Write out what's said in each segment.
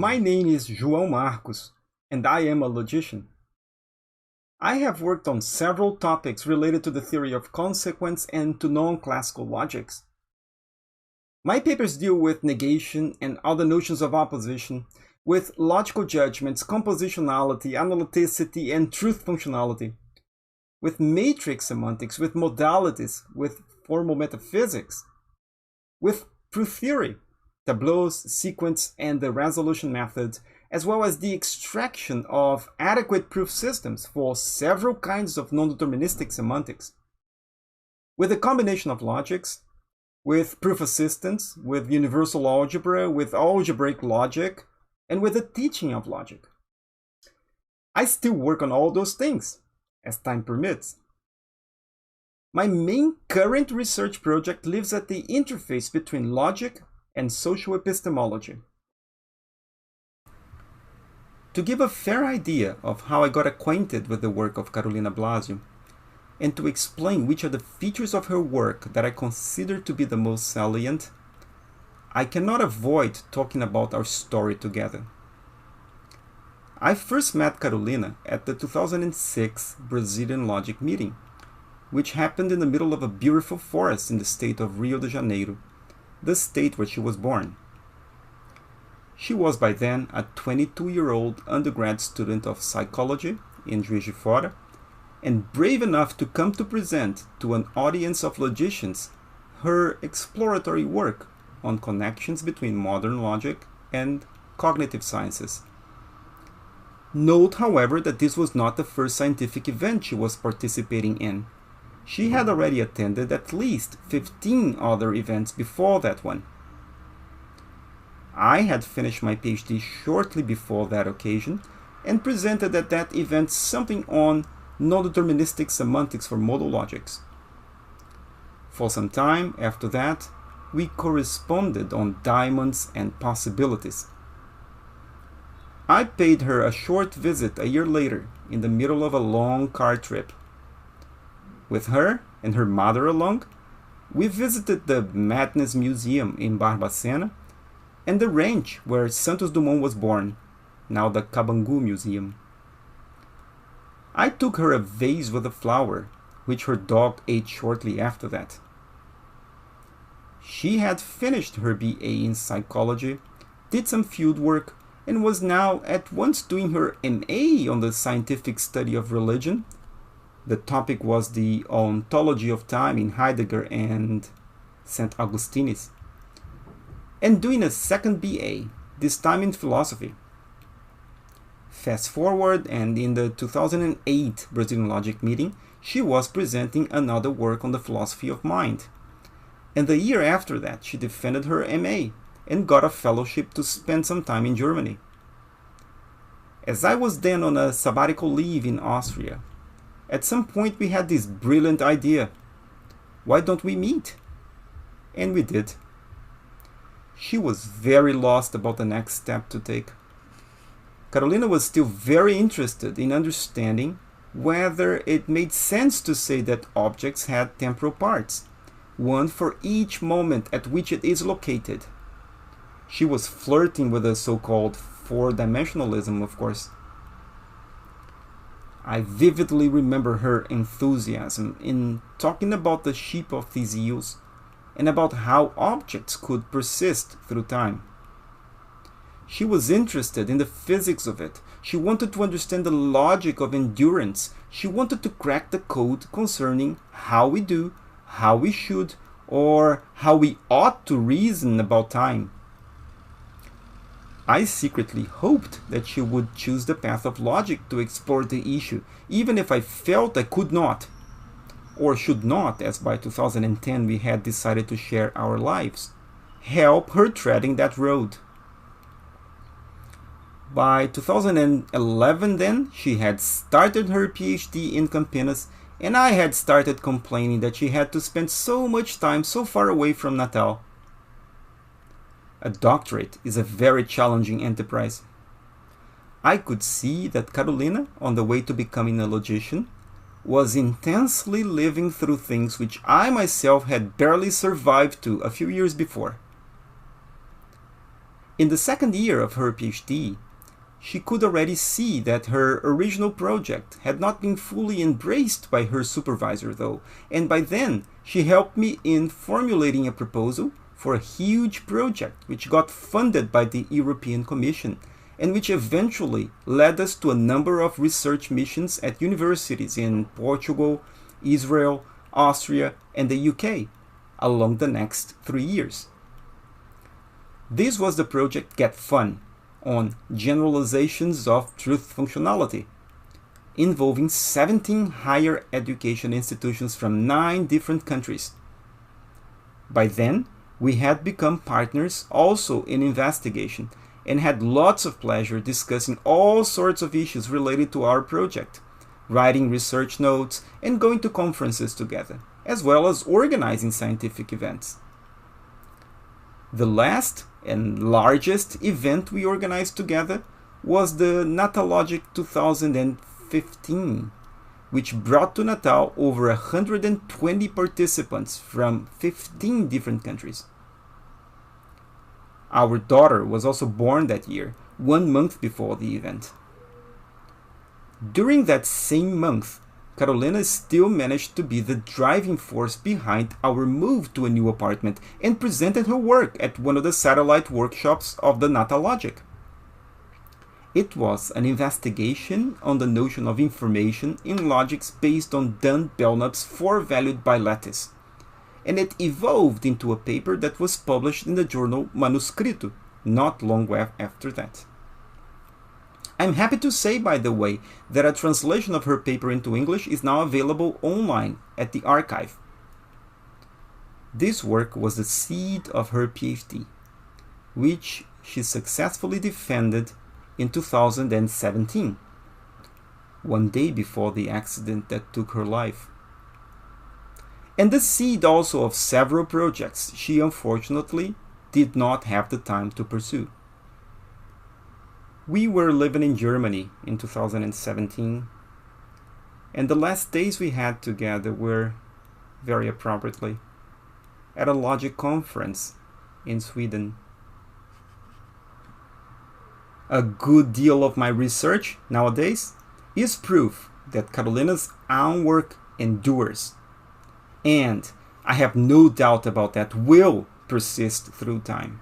My name is João Marcos, and I am a logician. I have worked on several topics related to the theory of consequence and to non-classical logics. My papers deal with negation and other notions of opposition, with logical judgments, compositionality, analyticity, and truth functionality, with matrix semantics, with modalities, with formal metaphysics, with proof theory, tableaus, sequence, and the resolution method, as well as the extraction of adequate proof systems for several kinds of non-deterministic semantics. With a combination of logics, with proof assistance, with universal algebra, with algebraic logic, and with the teaching of logic. I still work on all those things, as time permits. My main current research project lives at the interface between logic and social epistemology. To give a fair idea of how I got acquainted with the work of Carolina Blasio, and to explain which are the features of her work that I consider to be the most salient, I cannot avoid talking about our story together. I first met Carolina at the 2006 Brazilian Logic meeting, which happened in the middle of a beautiful forest in the state of Rio de Janeiro, the state where she was born. She was by then a 22-year-old undergrad student of psychology in Juiz de Fora, and brave enough to come to present to an audience of logicians her exploratory work on connections between modern logic and cognitive sciences. Note, however, that this was not the first scientific event she was participating in. She had already attended at least 15 other events before that one. I had finished my PhD shortly before that occasion and presented at that event something on non-deterministic semantics for modal logics. For some time after that, we corresponded on diamonds and possibilities. I paid her a short visit a year later in the middle of a long car trip. With her and her mother along, we visited the Madness Museum in Barbacena and the ranch where Santos Dumont was born, now the Cabangu Museum. I took her a vase with a flower, which her dog ate shortly after that. She had finished her BA in psychology, did some field work, and was now at once doing her MA on the scientific study of religion. The topic was the ontology of time in Heidegger and St. Augustinis, and doing a second BA, this time in philosophy. Fast forward, and in the 2008 Brazilian Logic meeting, she was presenting another work on the philosophy of mind. And the year after that, she defended her MA and got a fellowship to spend some time in Germany. As I was then on a sabbatical leave in Austria, at some point we had this brilliant idea. Why don't we meet? And we did. She was very lost about the next step to take. Carolina was still very interested in understanding whether it made sense to say that objects had temporal parts, one for each moment at which it is located. She was flirting with the so-called four-dimensionalism, of course. I vividly remember her enthusiasm in talking about the sheep of Theseus and about how objects could persist through time. She was interested in the physics of it. She wanted to understand the logic of endurance. She wanted to crack the code concerning how we do, how we should, or how we ought to reason about time. I secretly hoped that she would choose the path of logic to explore the issue, even if I felt I could not, or should not, as by 2010 we had decided to share our lives, help her treading that road. By 2011 then, she had started her PhD in Campinas, and I had started complaining that she had to spend so much time so far away from Natal. A doctorate is a very challenging enterprise. I could see that Carolina, on the way to becoming a logician, was intensely living through things which I myself had barely survived to a few years before. In the second year of her PhD, she could already see that her original project had not been fully embraced by her supervisor, though, and by then she helped me in formulating a proposal for a huge project which got funded by the European Commission and which eventually led us to a number of research missions at universities in Portugal, Israel, Austria, and the UK along the next 3 years. This was the project Get Fun, on generalizations of truth functionality, involving 17 higher education institutions from 9 different countries. By then, we had become partners also in investigation and had lots of pleasure discussing all sorts of issues related to our project, writing research notes and going to conferences together, as well as organizing scientific events. The last and largest event we organized together was the Natalogic 2015, which brought to Natal over 120 participants from 15 different countries. Our daughter was also born that year, 1 month before the event. During that same month, Carolina still managed to be the driving force behind our move to a new apartment and presented her work at one of the satellite workshops of the Natalogic. It was an investigation on the notion of information in logics based on Dan Belknap's four-valued bilattice, and it evolved into a paper that was published in the journal Manuscrito not long after that. I'm happy to say, by the way, that a translation of her paper into English is now available online at the archive. This work was the seed of her PhD, which she successfully defended in 2017, 1 day before the accident that took her life. And the seed also of several projects she unfortunately did not have the time to pursue. We were living in Germany in 2017, and the last days we had together were, very appropriately, at a Logic conference in Sweden. A good deal of my research nowadays is proof that Carolina's own work endures, and I have no doubt about that will persist through time.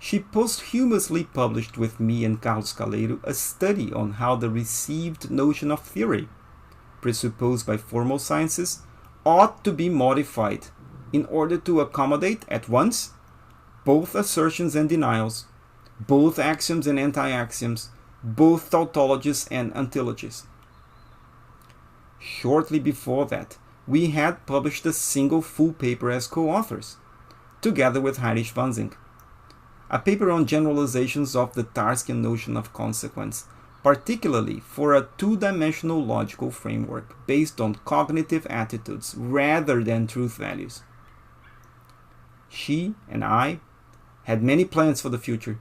She posthumously published with me and Carlos Caleiro a study on how the received notion of theory, presupposed by formal sciences, ought to be modified in order to accommodate at once both assertions and denials, both axioms and anti-axioms, both tautologies and ontologies. Shortly before that, we had published a single full paper as co-authors, together with Heinrich Wansing, a paper on generalizations of the Tarskian notion of consequence, particularly for a two-dimensional logical framework based on cognitive attitudes rather than truth values. She and I had many plans for the future.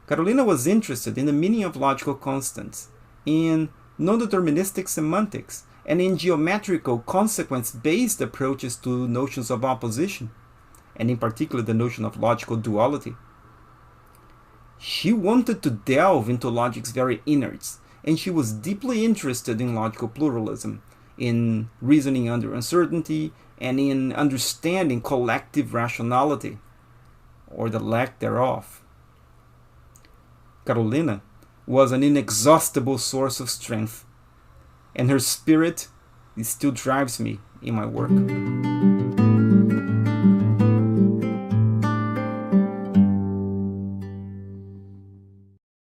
Carolina was interested in the meaning of logical constants, in non-deterministic semantics, and in geometrical consequence-based approaches to notions of opposition, and in particular the notion of logical duality. She wanted to delve into logic's very innards, and she was deeply interested in logical pluralism, in reasoning under uncertainty, and in understanding collective rationality, or the lack thereof. Carolina was an inexhaustible source of strength, and her spirit still drives me in my work.